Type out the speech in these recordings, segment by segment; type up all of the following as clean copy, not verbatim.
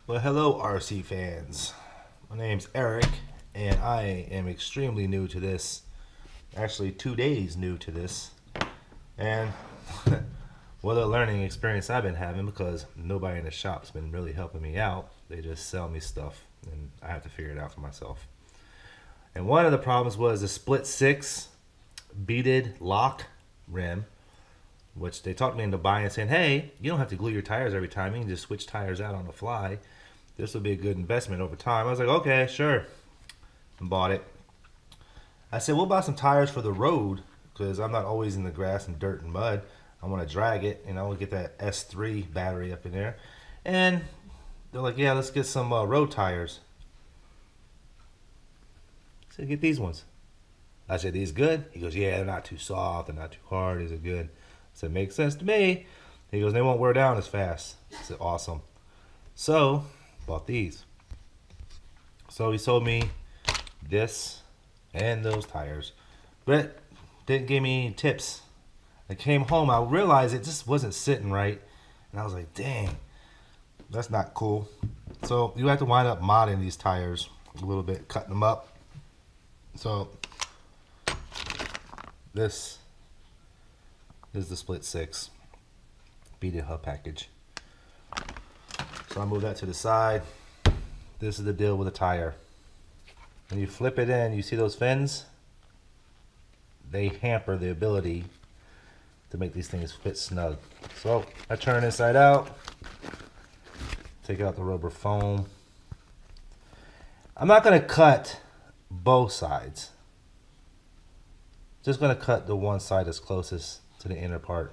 Well, hello, RC fans. My name's Eric, and I am extremely new to this. Actually, 2 days new to this. And what a learning experience I've been having because nobody in the shop's been really helping me out. They just sell me stuff, and I have to figure it out for myself. And one of the problems was the split 6 beaded lock rim, which they talked me into buying, saying, hey, you don't have to glue your tires every time. You can just switch tires out on the fly. This would be a good investment over time. I was like, okay, sure. And bought it. I said, we'll buy some tires for the road because I'm not always in the grass and dirt and mud. I want to drag it, and I want to get that S3 battery up in there. And they're like, yeah, let's get some road tires. I said, get these ones. I said, these good? He goes, yeah, they're not too soft, they're not too hard, these are good. I said, makes sense to me. He goes, they won't wear down as fast. I said, awesome. So, bought these. So he sold me this and those tires, but didn't give me any tips. I came home, I realized it just wasn't sitting right, and I was like, dang, that's not cool. So you have to wind up modding these tires a little bit, cutting them up. So this is the split 6 beaded hub package. So I move that to the side. This is the deal with a tire. When you flip it in, you see those fins? They hamper the ability to make these things fit snug. So I turn inside out, take out the rubber foam. I'm not gonna cut both sides. Just gonna cut the one side that's closest to the inner part.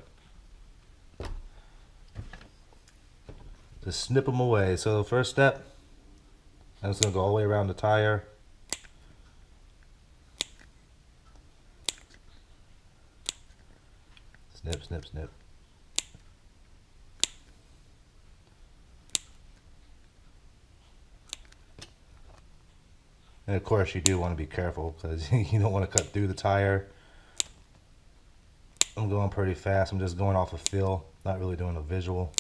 Just snip them away. So the first step, I'm just gonna go all the way around the tire. Snip, snip, snip. And of course you do want to be careful because you don't want to cut through the tire. I'm going pretty fast. I'm just going off of feel, not really doing a visual.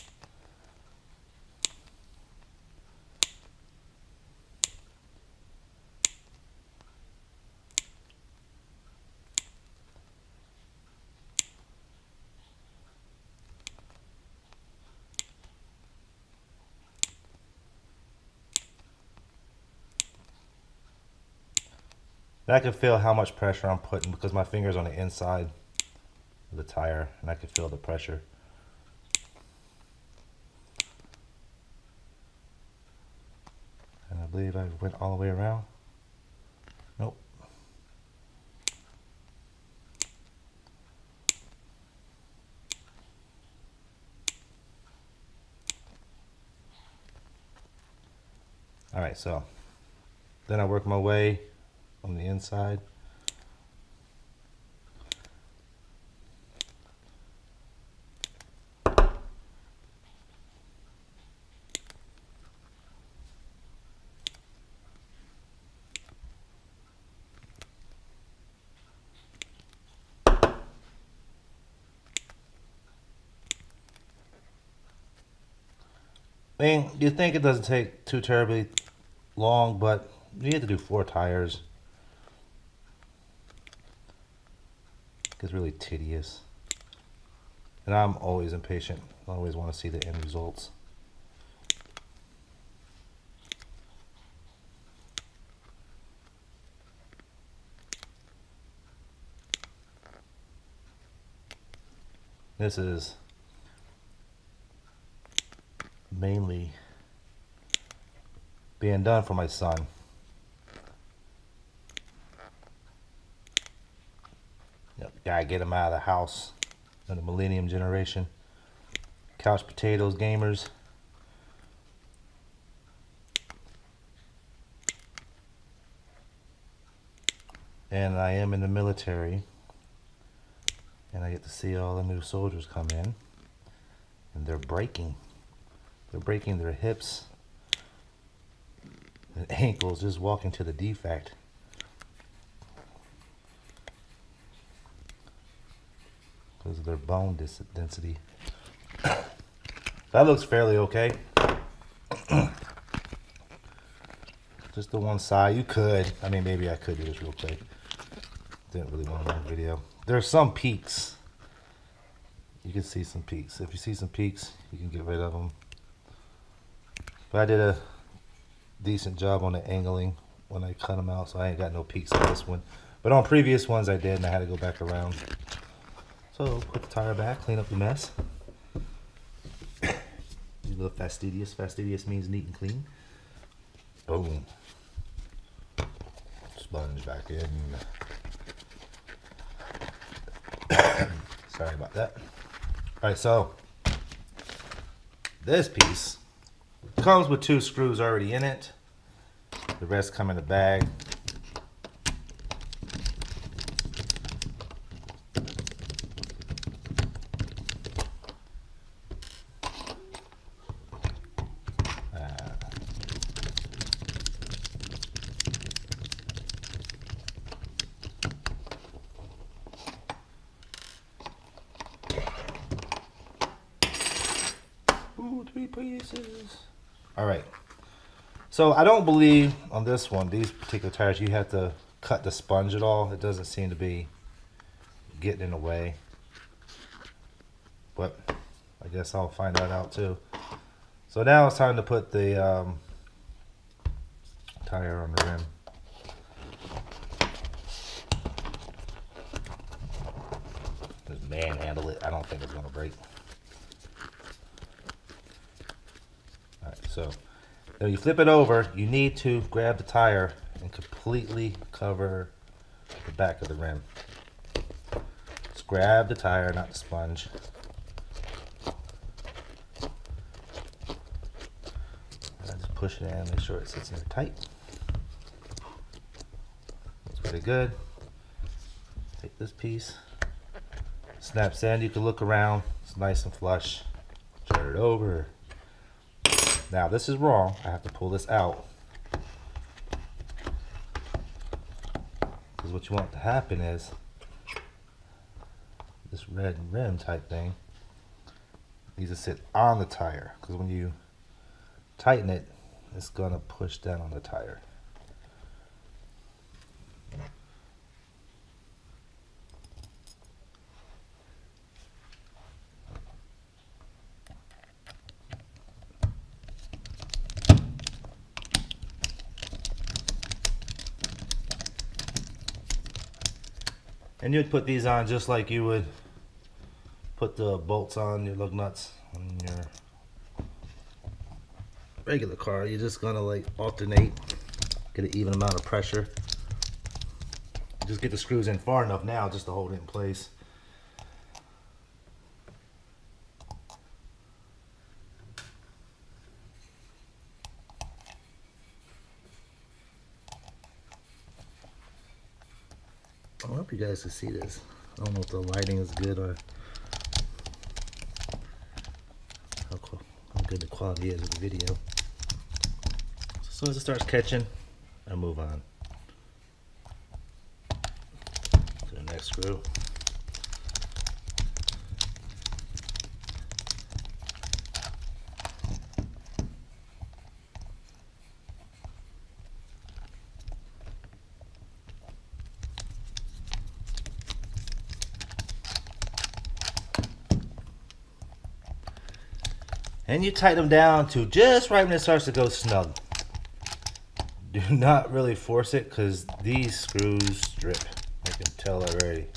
And I can feel how much pressure I'm putting because my finger's on the inside of the tire and I can feel the pressure. And I believe I went all the way around. Nope. Alright, so then I work my way on the inside. I mean, you think it doesn't take too terribly long, but you have to do 4 tires. It gets really tedious. And I'm always impatient. I always want to see the end results. This is mainly being done for my son. Yep, gotta get him out of the house in the millennium generation. Couch potatoes gamers. And I am in the military. And I get to see all the new soldiers come in. And they're breaking. They're breaking their hips and ankles just walking to the defect. Because of their bone density. That looks fairly okay. Just the one side. You could. I mean, maybe I could do this real quick. Didn't really want a long video. There's some peaks. You can see some peaks. If you see some peaks, you can get rid of them. But I did a decent job on the angling when I cut them out, so I ain't got no peaks on this one. But on previous ones I did, and I had to go back around. So put the tire back, clean up the mess. A little fastidious. Fastidious means neat and clean. Boom. Sponge back in. Sorry about that. Alright, so this piece comes with 2 screws already in it. The rest come in the bag. Ooh, 3 pieces. All right. So I don't believe on this one, these particular tires, you have to cut the sponge at all. It doesn't seem to be getting in the way. But I guess I'll find that out too. So now it's time to put the tire on the rim. Just manhandle it. I don't think it's going to break. Alright, so when you flip it over, you need to grab the tire and completely cover the back of the rim. Just grab the tire, not the sponge. And just push it in, make sure it sits in there tight. That's pretty good. Take this piece, snaps in. You can look around, it's nice and flush. Turn it over. Now this is wrong. I have to pull this out. Because what you want to happen is this red rim type thing needs to sit on the tire. Because when you tighten it, it's going to push down on the tire. And you'd put these on just like you would put the bolts on your lug nuts on your regular car. You're just gonna like alternate, get an even amount of pressure. Just get the screws in far enough now just to hold it in place. I hope you guys can see this. I don't know if the lighting is good or how good the quality is of the video. So as soon as it starts catching, I move on to the next screw. And you tighten them down to just right when it starts to go snug. Do not really force it because these screws strip. I can tell already.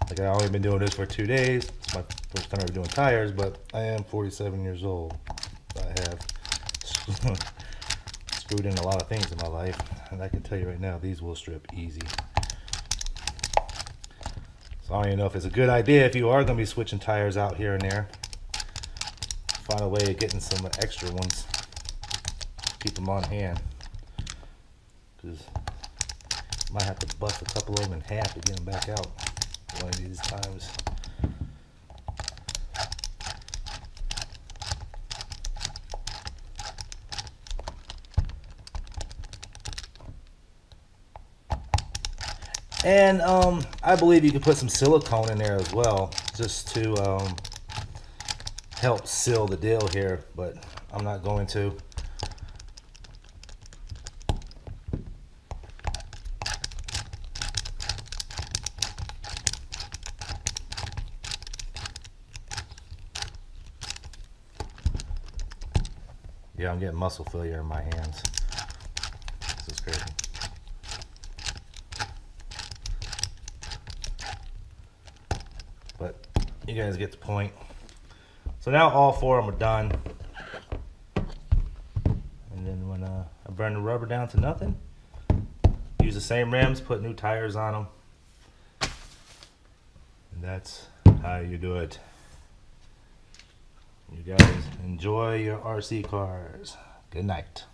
Like I've only been doing this for 2 days. It's my first time ever doing tires, but I am 47 years old. I have screwed in a lot of things in my life, and I can tell you right now, these will strip easy. So I don't even know if it's a good idea if you are going to be switching tires out here and there. Find a way of getting some extra ones. Keep them on hand. Because might have to bust a couple of them in half to get them back out one of these times. And I believe you can put some silicone in there as well, just to help seal the deal here, but I'm not going to. Yeah, I'm getting muscle failure in my hands. This is crazy. But you guys get the point. So now all 4 of them are done. And then when I burn the rubber down to nothing, use the same rims, put new tires on them. And that's how you do it. You guys enjoy your RC cars. Good night.